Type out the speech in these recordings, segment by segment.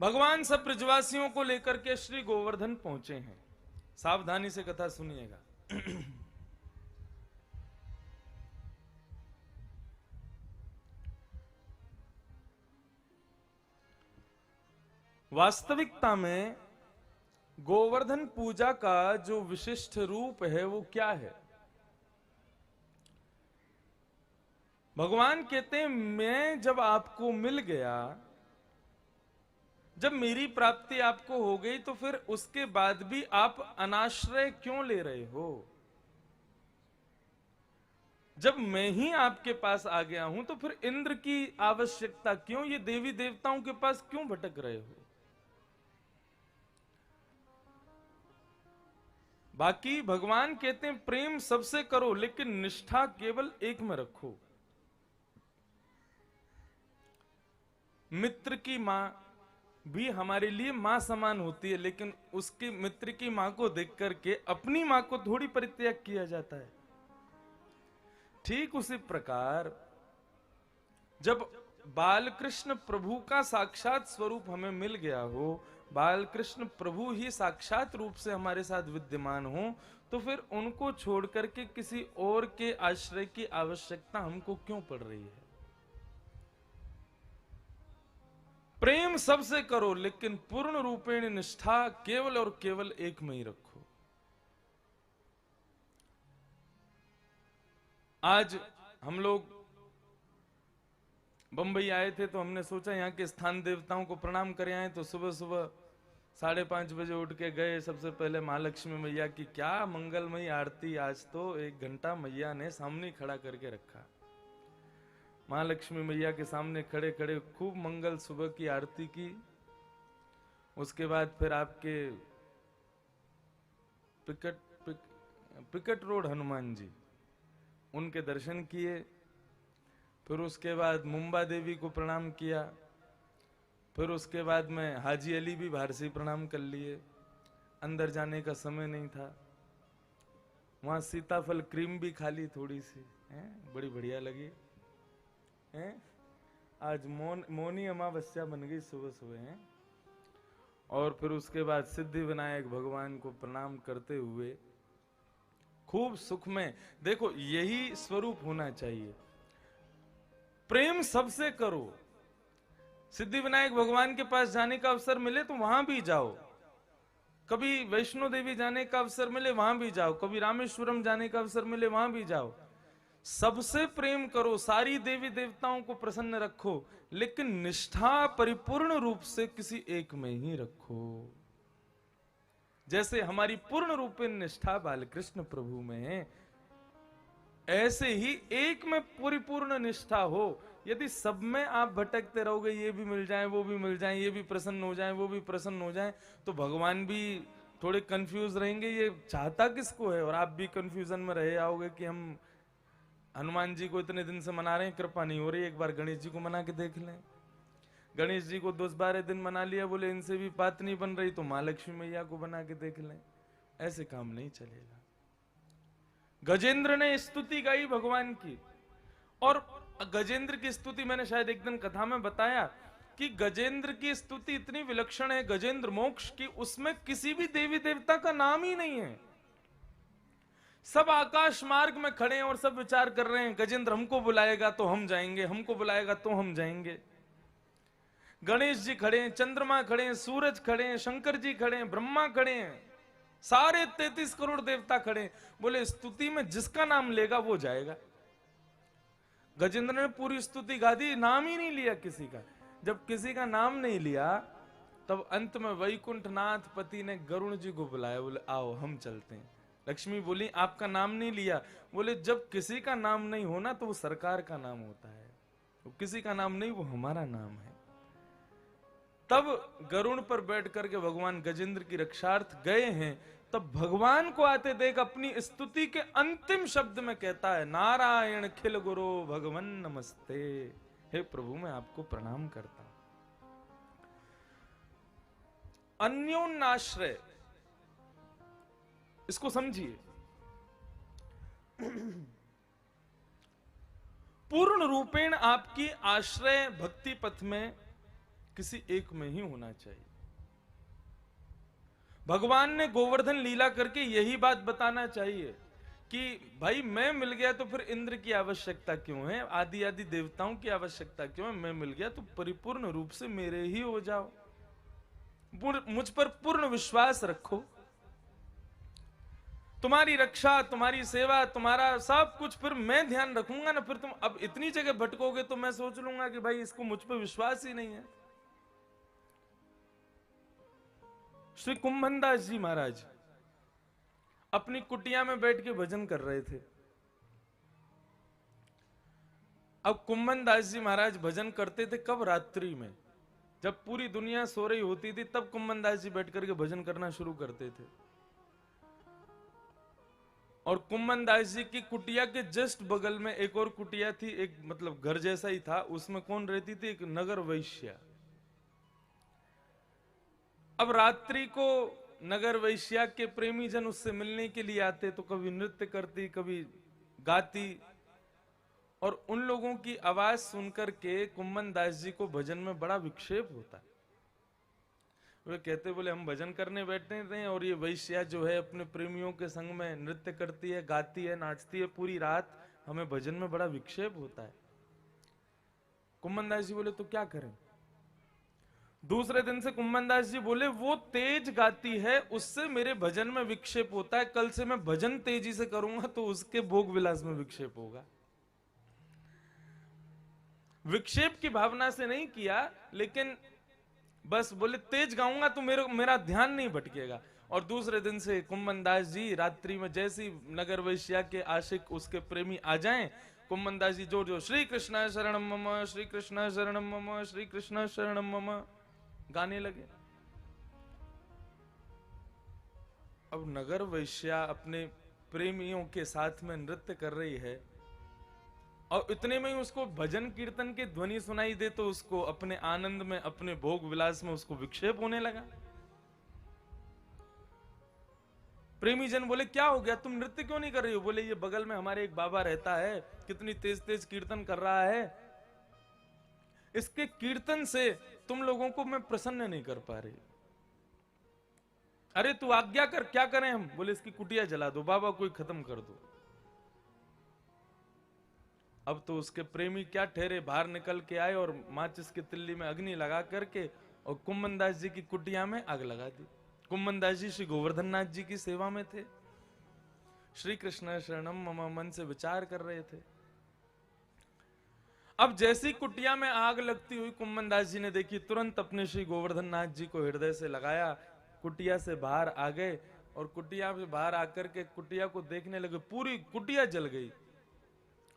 भगवान सब ब्रजवासियों को लेकर के श्री गोवर्धन पहुंचे हैं। सावधानी से कथा सुनिएगा। वास्तविकता में गोवर्धन पूजा का जो विशिष्ट रूप है वो क्या है? भगवान कहते हैं मैं जब आपको मिल गया, जब मेरी प्राप्ति आपको हो गई, तो फिर उसके बाद भी आप अनाश्रय क्यों ले रहे हो? जब मैं ही आपके पास आ गया हूं तो फिर इंद्र की आवश्यकता क्यों? ये देवी देवताओं के पास क्यों भटक रहे हो? बाकी भगवान कहते हैं प्रेम सबसे करो लेकिन निष्ठा केवल एक में रखो। मित्र की मां भी हमारे लिए मां समान होती है, लेकिन उसके मित्र की मां को देख करके अपनी मां को थोड़ी परित्याग किया जाता है। ठीक उसी प्रकार जब बालकृष्ण प्रभु का साक्षात स्वरूप हमें मिल गया हो, बालकृष्ण प्रभु ही साक्षात रूप से हमारे साथ विद्यमान हो, तो फिर उनको छोड़ करके किसी और के आश्रय की आवश्यकता हमको क्यों पड़ रही है? प्रेम सबसे करो लेकिन पूर्ण रूपेण निष्ठा केवल और केवल एक में ही रखो। आज हम लोग बंबई आए थे तो हमने सोचा यहाँ के स्थान देवताओं को प्रणाम करें आए, तो सुबह सुबह 5:30 बजे उठ के गए। सबसे पहले महालक्ष्मी मैया की क्या मंगलमयी आरती, आज तो 1 घंटा मैया ने सामने खड़ा करके रखा। महालक्ष्मी मैया के सामने खड़े खड़े खूब मंगल सुबह की आरती की। उसके बाद फिर आपके पिकट रोड हनुमान जी, उनके दर्शन किए। फिर उसके बाद मुंबा देवी को प्रणाम किया। फिर उसके बाद में हाजी अली भी बाहर से प्रणाम कर लिए, अंदर जाने का समय नहीं था। वहां सीताफल क्रीम भी खा ली थोड़ी सी, बड़ी बढ़िया लगी। आज मौनी अमावस्या बन गई सुबह सुबह। और फिर उसके बाद सिद्धि विनायक भगवान को प्रणाम करते हुए खूब सुख में, देखो यही स्वरूप होना चाहिए। प्रेम सबसे करो। सिद्धि विनायक भगवान के पास जाने का अवसर मिले तो वहां भी जाओ, कभी वैष्णो देवी जाने का अवसर मिले वहां भी जाओ, कभी रामेश्वरम जाने का अवसर मिले वहां भी जाओ। सबसे प्रेम करो, सारी देवी देवताओं को प्रसन्न रखो, लेकिन निष्ठा परिपूर्ण रूप से किसी एक में ही रखो। जैसे हमारी पूर्ण रूपेण निष्ठा बालकृष्ण प्रभु में है, ऐसे ही एक में परिपूर्ण निष्ठा हो। यदि सब में आप भटकते रहोगे, ये भी मिल जाए वो भी मिल जाए, ये भी प्रसन्न हो जाए वो भी प्रसन्न हो जाए, तो भगवान भी थोड़े कंफ्यूज रहेंगे ये चाहता किसको है, और आप भी कंफ्यूजन में रहे आओगे कि हम हनुमान जी को इतने दिन से मना रहे हैं, कृपा नहीं हो रही, एक बार गणेश जी को मना के देख लें। गणेश जी को 10-12 दिन मना लिया, बोले इनसे भी बात नहीं बन रही, तो महालक्ष्मी मैया को बना के देख लें। ऐसे काम नहीं चलेगा। गजेंद्र ने स्तुति गाई भगवान की, और गजेंद्र की स्तुति मैंने शायद एक दिन कथा में बताया कि गजेंद्र की स्तुति इतनी विलक्षण है, गजेंद्र मोक्ष की, उसमें किसी भी देवी देवता का नाम ही नहीं है। सब आकाश मार्ग में खड़े हैं और सब विचार कर रहे हैं गजेंद्र हमको बुलाएगा तो हम जाएंगे, हमको बुलाएगा तो हम जाएंगे। गणेश जी खड़े हैं, चंद्रमा खड़े हैं, सूरज खड़े हैं, शंकर जी खड़े हैं, ब्रह्मा खड़े हैं, सारे 33 करोड़ देवता खड़े हैं। बोले स्तुति में जिसका नाम लेगा वो जाएगा। गजेंद्र ने पूरी स्तुति गा दी, नाम ही नहीं लिया किसी का। जब किसी का नाम नहीं लिया तब अंत में वैकुंठनाथ पति ने गरुण जी को बुलाया, बोले आओ हम चलते हैं। लक्ष्मी बोली आपका नाम नहीं लिया। बोले जब किसी का नाम नहीं होना तो वो सरकार का नाम होता है, तो किसी का नाम नहीं, वो हमारा नाम है। तब गरुड़ पर बैठ करके भगवान गजेंद्र की रक्षार्थ गए हैं, तब भगवान को आते देख अपनी स्तुति के अंतिम शब्द में कहता है नारायण खिल गुरु भगवन नमस्ते। हे प्रभु मैं आपको प्रणाम करता हूं। अन्योन्याश्रय, इसको समझिए। पूर्ण रूपेण आपकी आश्रय भक्ति पथ में किसी एक में ही होना चाहिए। भगवान ने गोवर्धन लीला करके यही बात बताना चाहिए कि भाई मैं मिल गया तो फिर इंद्र की आवश्यकता क्यों है, आदि आदि देवताओं की आवश्यकता क्यों है, मैं मिल गया तो परिपूर्ण रूप से मेरे ही हो जाओ, मुझ पर पूर्ण विश्वास रखो, तुम्हारी रक्षा, तुम्हारी सेवा, तुम्हारा सब कुछ फिर मैं ध्यान रखूंगा ना। फिर तुम अब इतनी जगह भटकोगे तो मैं सोच लूंगा कि भाई इसको मुझ पर विश्वास ही नहीं है। श्री कुंभनदास जी महाराज अपनी कुटिया में बैठ के भजन कर रहे थे। अब कुंभनदास जी महाराज भजन करते थे कब? रात्रि में, जब पूरी दुनिया सो रही होती थी तब कुंभनदास जी बैठ करके भजन करना शुरू करते थे। और कुंभनदास जी की कुटिया के जस्ट बगल में एक और कुटिया थी, एक मतलब घर जैसा ही था, उसमें कौन रहती थी? एक नगर वैश्या। अब रात्रि को नगर वैश्या के प्रेमी जन उससे मिलने के लिए आते, तो कभी नृत्य करती, कभी गाती, और उन लोगों की आवाज सुनकर के कुंभनदास जी को भजन में बड़ा विक्षेप होता है। वे कहते बोले हम भजन करने बैठते थे और ये वैश्या जो है अपने प्रेमियों के संग में नृत्य करती है, गाती है, नाचती है पूरी रात, हमें भजन में बड़ा विक्षेप होता है। कुंभनदास जी बोले तो क्या करें? दूसरे दिन से कुंभनदास जी बोले वो तेज गाती है, उससे मेरे भजन में विक्षेप होता है, कल से मैं भजन तेजी से करूंगा तो उसके भोग विलास में विक्षेप होगा। विक्षेप की भावना से नहीं किया, लेकिन बस बोले तेज गाऊंगा तो मेरा ध्यान नहीं भटकेगा। और दूसरे दिन से कुंभनदास जी रात्रि में जैसी नगर वैश्या के आशिक उसके प्रेमी आ जाएं, कुंभनदास जी जोर जोर श्री कृष्ण शरणम मम, श्री कृष्ण शरणम मम, श्री कृष्ण शरणम मम गाने लगे। अब नगर वैश्या अपने प्रेमियों के साथ में नृत्य कर रही है और इतने में ही उसको भजन कीर्तन की ध्वनि सुनाई दे तो उसको अपने आनंद में, अपने भोग विलास में उसको विक्षेप होने लगा। प्रेमी जन बोले क्या हो गया, तुम नृत्य क्यों नहीं कर रही हो? बोले ये बगल में हमारे एक बाबा रहता है, कितनी तेज तेज कीर्तन कर रहा है, इसके कीर्तन से तुम लोगों को मैं प्रसन्न नहीं कर पा रही। अरे तू आज्ञा कर, क्या करें हम? बोले इसकी कुटिया जला दो, बाबा कोई खत्म कर दो। अब तो उसके प्रेमी क्या ठहरे, बाहर निकल के आए और माचिस की तिल्ली में अग्नि लगा करके और कुंभनदास जी की कुटिया में आग लगा दी। कुंभनदास जी श्री गोवर्धन नाथ जी की सेवा में थे, श्री कृष्ण शरणम मम मन से विचार कर रहे थे। अब जैसी कुटिया में आग लगती हुई कुंभनदास जी ने देखी, तुरंत अपने श्री गोवर्धन नाथ जी को हृदय से लगाया, कुटिया से बाहर आ गए और कुटिया से बाहर आकर के कुटिया को देखने लगे, पूरी कुटिया जल गई।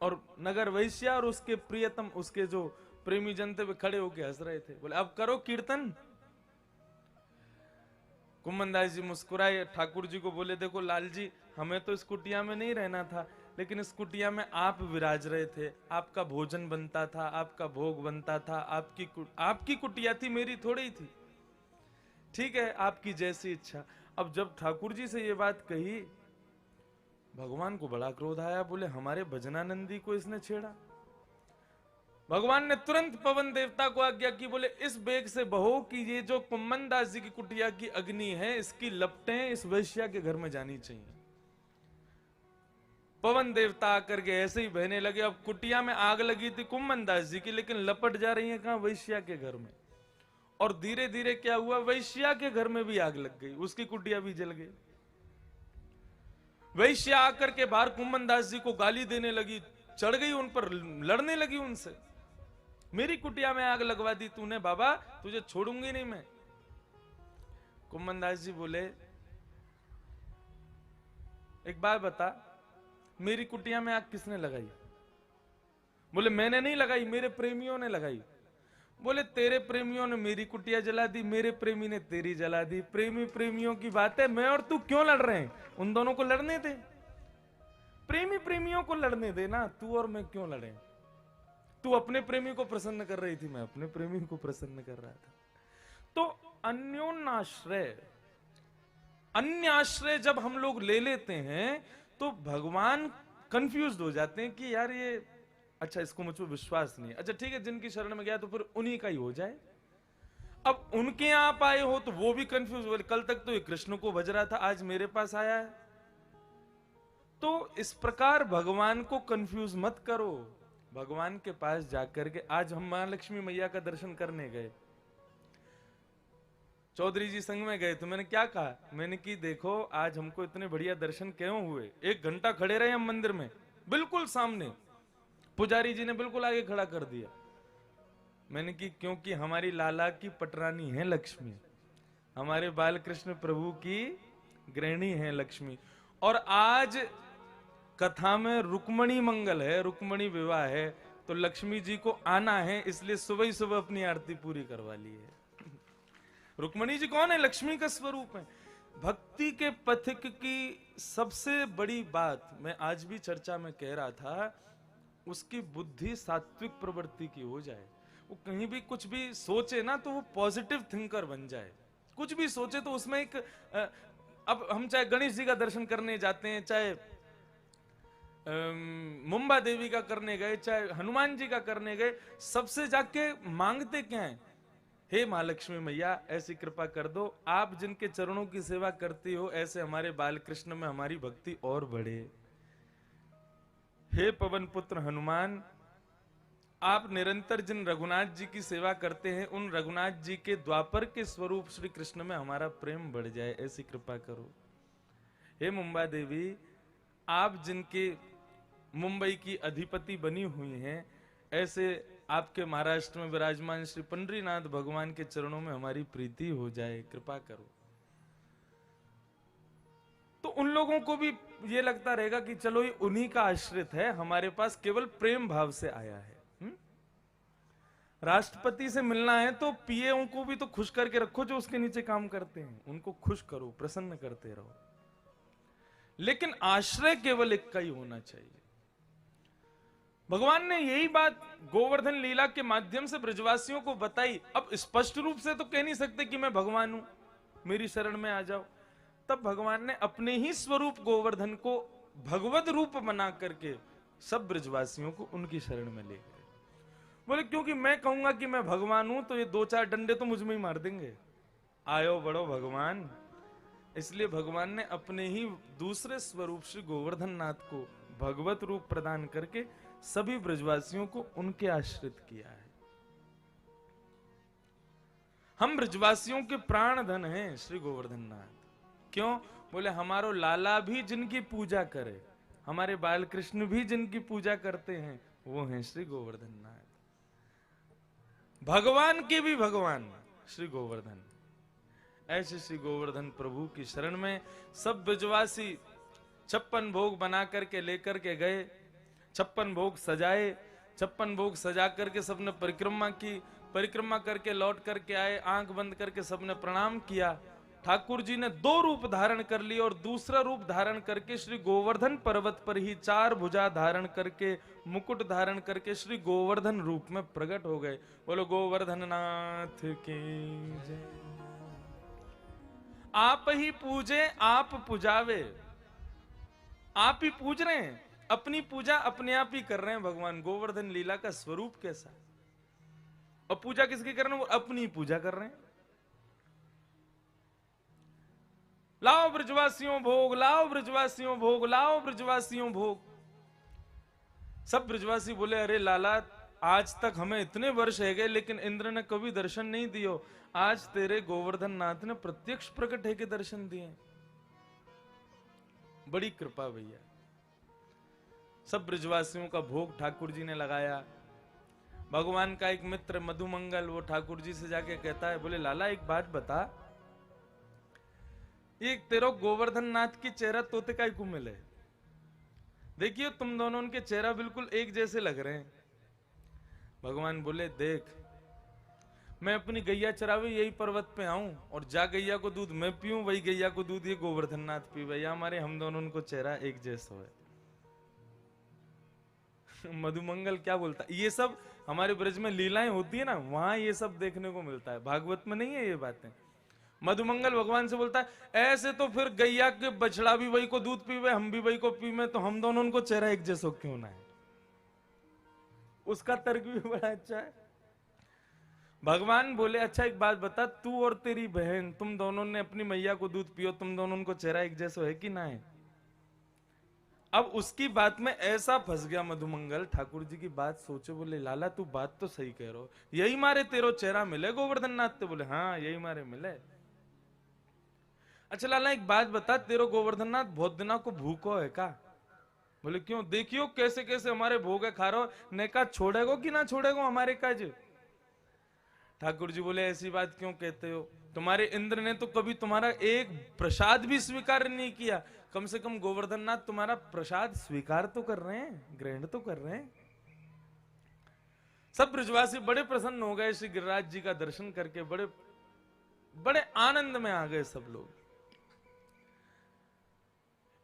और नगर वैश्या और उसके प्रियतम, उसके जो प्रेमी जन थे, वे खड़े होकर हंस रहे थे। बोले अब करो कीर्तन। कुंभनदास जी मुस्कुराए, ठाकुर जी को बोले देखो लाल जी, हमें तो इस कुटिया में नहीं रहना था, लेकिन इस कुटिया में आप विराज रहे थे, आपका भोजन बनता था, आपका भोग बनता था, आपकी कुटिया थी, मेरी थोड़ी थी। ठीक है, आपकी जैसी इच्छा। अब जब ठाकुर जी से ये बात कही, भगवान को बड़ा क्रोध आया। बोले हमारे भजनानंदी को इसने छेड़ा। भगवान ने तुरंत पवन देवता को आज्ञा की, बोले इस बेग से बहो कि ये जो कुंभनदास जी की कुटिया की अग्नि है, इसकी लपटें इस वैश्या के घर में जानी चाहिए। पवन देवता आकर के ऐसे ही बहने लगे। अब कुटिया में आग लगी थी कुंभनदास जी की, लेकिन लपट जा रही है कहां? वैश्या के घर में। और धीरे धीरे क्या हुआ, वैश्या के घर में भी आग लग गई, उसकी कुटिया भी जल गई। वैश्या आकर के बाहर कुंभनदास जी को गाली देने लगी, चढ़ गई उन पर, लड़ने लगी उनसे, मेरी कुटिया में आग लगवा दी तूने बाबा, तुझे छोड़ूंगी नहीं मैं। कुंभनदास जी बोले एक बात बता, मेरी कुटिया में आग किसने लगाई? बोले मैंने नहीं लगाई, मेरे प्रेमियों ने लगाई। बोले तेरे प्रेमियों ने मेरी कुटिया जला दी, मेरे प्रेमी ने तेरी जला दी। प्रेमी प्रेमियों की बात है, मैं और तू क्यों लड़ रहे हैं? उन दोनों को लड़ने दे, प्रेमी प्रेमियों को लड़ने दे ना, तू और मैं क्यों लड़े? तू अपने प्रेमी को प्रसन्न कर रही थी, मैं अपने प्रेमी को प्रसन्न कर रहा था। तो अन्योन्याश्रय, अन्य आश्रय जब हम लोग ले लेते हैं तो भगवान कंफ्यूज हो जाते हैं कि यार ये अच्छा, इसको मुझ पर विश्वास नहीं है, अच्छा ठीक है, जिनकी शरण में गया तो फिर उन्हीं का ही हो जाए। अब उनके यहां आप आए हो तो वो भी कंफ्यूज बोले, कल तक तो ये कृष्ण को भज रहा था, आज मेरे पास आया है। तो इस प्रकार भगवान को कंफ्यूज मत करो। भगवान के पास जाकर के, आज हम महालक्ष्मी मैया का दर्शन करने गए, चौधरी जी संग में गए, तो मैंने क्या कहा, मैंने कि देखो आज हमको इतने बढ़िया दर्शन क्यों हुए, 1 घंटा खड़े रहे हम मंदिर में, बिल्कुल सामने, पुजारी जी ने बिल्कुल आगे खड़ा कर दिया। मैंने कि क्योंकि हमारी लाला की पटरानी है लक्ष्मी, हमारे बाल कृष्ण प्रभु की गृहिणी है लक्ष्मी, और आज कथा में रुक्मणी मंगल है, रुक्मणी विवाह है, तो लक्ष्मी जी को आना है, इसलिए सुबह ही सुबह अपनी आरती पूरी करवा ली है। रुक्मणी जी कौन है? लक्ष्मी का स्वरूप है। भक्ति के पथिक की सबसे बड़ी बात मैं आज भी चर्चा में कह रहा था, उसकी बुद्धि सात्विक प्रवृत्ति की हो जाए। वो कहीं भी कुछ भी सोचे ना तो वो पॉजिटिव थिंकर बन जाए। कुछ भी सोचे तो उसमें एक अब हम चाहे गणेश जी का दर्शन करने जाते हैं, चाहे मुंबा देवी का करने गए, चाहे हनुमान जी का करने गए, सबसे जाके मांगते क्या है? हे महालक्ष्मी मैया ऐसी कृपा कर दो, आप जिनके चरणों की सेवा करती हो ऐसे हमारे बाल कृष्ण में हमारी भक्ति और बढ़े। हे पवन पुत्र हनुमान, आप निरंतर जिन रघुनाथ जी की सेवा करते हैं, उन रघुनाथ जी के द्वापर के स्वरूप श्री कृष्ण में हमारा प्रेम बढ़ जाए, ऐसी कृपा करो। हे मुंबा देवी, आप जिनके मुंबई की अधिपति बनी हुई हैं, ऐसे आपके महाराष्ट्र में विराजमान श्री पंडरीनाथ भगवान के चरणों में हमारी प्रीति हो जाए, कृपा करो। तो उन लोगों को भी ये लगता रहेगा कि चलो ये उन्हीं का आश्रित है, हमारे पास केवल प्रेम भाव से आया है। राष्ट्रपति से मिलना है तो पीएओ को भी तो खुश करके रखो, जो उसके नीचे काम करते हैं उनको खुश करो, प्रसन्न करते रहो, लेकिन आश्रय केवल एक का ही होना चाहिए। भगवान ने यही बात गोवर्धन लीला के माध्यम से ब्रजवासियों को बताई। अब स्पष्ट रूप से तो कह नहीं सकते कि मैं भगवान हूं, मेरी शरण में आ जाओ। तब भगवान ने अपने ही स्वरूप गोवर्धन को भगवत रूप बना करके सब ब्रजवासियों को उनकी शरण में ले गए। बोले क्योंकि मैं कहूंगा कि मैं भगवान हूं तो ये 2-4 डंडे तो मुझ में ही मार देंगे, आयो बड़ो भगवान। इसलिए भगवान ने अपने ही दूसरे स्वरूप श्री गोवर्धन नाथ को भगवत रूप प्रदान करके सभी ब्रजवासियों को उनके आश्रित किया है। हम ब्रजवासियों के प्राण धन हैं श्री गोवर्धन नाथ। क्यों? बोले हमारो लाला भी जिनकी पूजा करे, हमारे बाल कृष्ण भी जिनकी पूजा करते हैं, वो हैं श्री गोवर्धन नाथ। भगवान के भी भगवान श्री गोवर्धन। ऐसे श्री गोवर्धन प्रभु की शरण में सब ब्रजवासी 56 भोग बना करके लेकर के गए, 56 भोग सजाए, 56 भोग सजा करके सबने परिक्रमा की, परिक्रमा करके लौट करके आए, आंख बंद करके सबने प्रणाम किया। ठाकुर जी ने 2 रूप धारण कर लिए और दूसरा रूप धारण करके श्री गोवर्धन पर्वत पर ही 4 भुजा धारण करके, मुकुट धारण करके श्री गोवर्धन रूप में प्रकट हो गए। बोलो गोवर्धन नाथ की जय। आप ही पूजे आप पुजावे, आप ही पूज रहे हैं, अपनी पूजा अपने आप ही कर रहे हैं भगवान। गोवर्धन लीला का स्वरूप कैसा, और पूजा किसकी कर रहे हैं? वो अपनी पूजा कर रहे हैं। लाओ ब्रजवासियों भोग, लाओ ब्रजवासियों भोग, लाओ ब्रजवासियों भोग। सब ब्रजवासी बोले अरे लाला, आज तक हमें इतने वर्ष है गए लेकिन इंद्र ने कभी दर्शन नहीं दियो, आज तेरे गोवर्धन नाथ ने प्रत्यक्ष प्रकट है के दर्शन दिए, बड़ी कृपा भैया। सब ब्रजवासियों का भोग ठाकुर जी ने लगाया। भगवान का एक मित्र मधुमंगल वो ठाकुर जी से जाके कहता है, बोले लाला एक बात बता, ये तेरो गोवर्धन नाथ की चेहरा तोते का ही मिले, देखिए तुम दोनों उनके चेहरा बिल्कुल एक जैसे लग रहे हैं। भगवान बोले देख, मैं अपनी गैया चरावे यही पर्वत पे आऊं और जा गैया को दूध मैं पीऊं, वही गैया को दूध ये गोवर्धन नाथ पी, भैया हमारे हम दोनों उनको चेहरा एक जैसा है। मधुमंगल क्या बोलता, ये सब हमारे ब्रज में लीलाएं होती है ना, वहां ये सब देखने को मिलता है, भागवत में नहीं है ये बातें। मधुमंगल भगवान से बोलता है ऐसे तो फिर गैया के बछड़ा भी वही को दूध पीवे, हम भी वही को पीवे, तो हम दोनों उनको चेहरा एक जैसा क्यों ना है। उसका तर्क भी बड़ा अच्छा है। भगवान बोले अच्छा एक बात बता, तू और तेरी बहन तुम दोनों ने अपनी मैया को दूध पियो, तुम दोनों उनको चेहरा एक जैसा है कि ना है? अब उसकी बात में ऐसा फंस गया मधुमंगल, ठाकुर जी की बात सोचे, बोले लाला तू बात तो सही कह रहे हो, यही मारे तेरो चेहरा मिले गोवर्धन नाथ? तो बोले हाँ यही मारे मिले। अच्छा लाला एक बात बता, तेरो गोवर्धन नाथ बहुत दिना को भूखो है का? बोले क्यों? देखियो कैसे कैसे हमारे भोग खा रहे हो, ने का छोड़ेगो कि ना छोड़ेगो हमारे काज? ठाकुर जी बोले ऐसी बात क्यों कहते हो, तुम्हारे इंद्र ने तो कभी तुम्हारा एक प्रसाद भी स्वीकार नहीं किया, कम से कम गोवर्धन नाथ तुम्हारा प्रसाद स्वीकार तो कर रहे हैं, ग्रहण तो कर रहे हैं। सब ब्रजवासी बड़े प्रसन्न हो गए श्री गिरिराज जी का दर्शन करके, बड़े बड़े आनंद में आ गए सब लोग।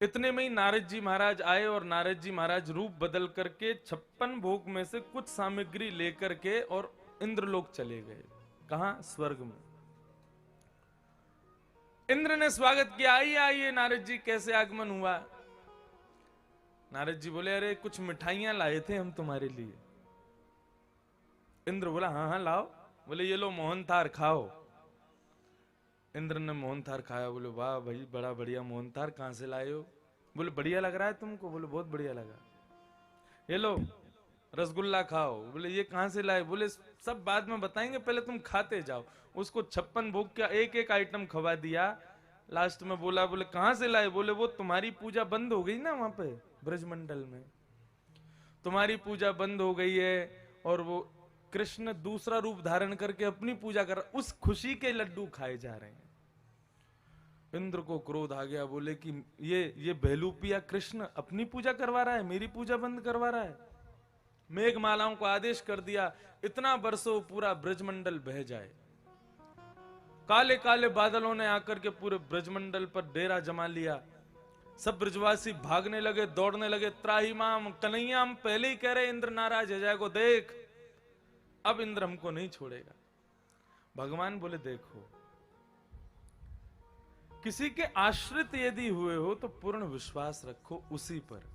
इतने में ही नारद जी महाराज आए, और नारद जी महाराज रूप बदल करके 56 भोग में से कुछ सामग्री लेकर के और इंद्रलोक चले गए। कहां? स्वर्ग में। इंद्र ने स्वागत किया, आइए आइए नारद जी, कैसे आगमन हुआ? नारद जी बोले अरे कुछ मिठाइयां लाए थे हम तुम्हारे लिए। इंद्र बोला हाँ हाँ लाओ। बोले ये लो मोहन थार खाओ। इंद्र ने मोहन थार खाया। बोले वाह भाई बड़ा बढ़िया मोहन थार, कहां से लाए हो? बोले बढ़िया लग रहा है तुमको? बोले बहुत बढ़िया लगा। ये लो रसगुल्ला खाओ। बोले ये कहां से लाए? बोले सब बाद में बताएंगे, पहले तुम खाते जाओ। उसको 56 भोग का एक एक आइटम खवा दिया। लास्ट में बोला, बोले कहां से लाए? बोले वो तुम्हारी पूजा बंद हो गई ना वहां पे ब्रजमंडल में, तुम्हारी पूजा बंद हो गई है, और वो कृष्ण दूसरा रूप धारण करके अपनी पूजा कर, उस खुशी के लड्डू खाए जा रहे हैं। इंद्र को क्रोध आ गया, बोले कि ये बहलूपिया कृष्ण अपनी पूजा करवा रहा है, मेरी पूजा बंद करवा रहा है। मेघमालाओं को आदेश कर दिया इतना बरसो पूरा ब्रजमंडल बह जाए। काले काले बादलों ने आकर के पूरे ब्रजमंडल पर डेरा जमा लिया। सब ब्रजवासी भागने लगे, दौड़ने लगे, त्राहिमाम कन्हैया, हम पहले ही कह रहे इंद्र नाराज है जाएगो, देख अब इंद्र हमको नहीं छोड़ेगा। भगवान बोले देखो, किसी के आश्रित यदि हुए हो तो पूर्ण विश्वास रखो उसी पर,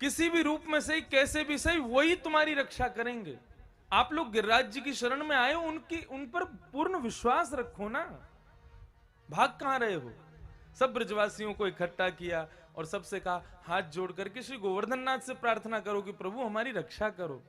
किसी भी रूप में सही, कैसे भी सही, वही तुम्हारी रक्षा करेंगे। आप लोग गिरिराज जी की शरण में आए हो, उन पर पूर्ण विश्वास रखो ना, भाग कहां रहे हो? सब ब्रजवासियों को इकट्ठा किया और सबसे कहा हाथ जोड़ करके श्री गोवर्धन नाथ से प्रार्थना करो कि प्रभु हमारी रक्षा करो।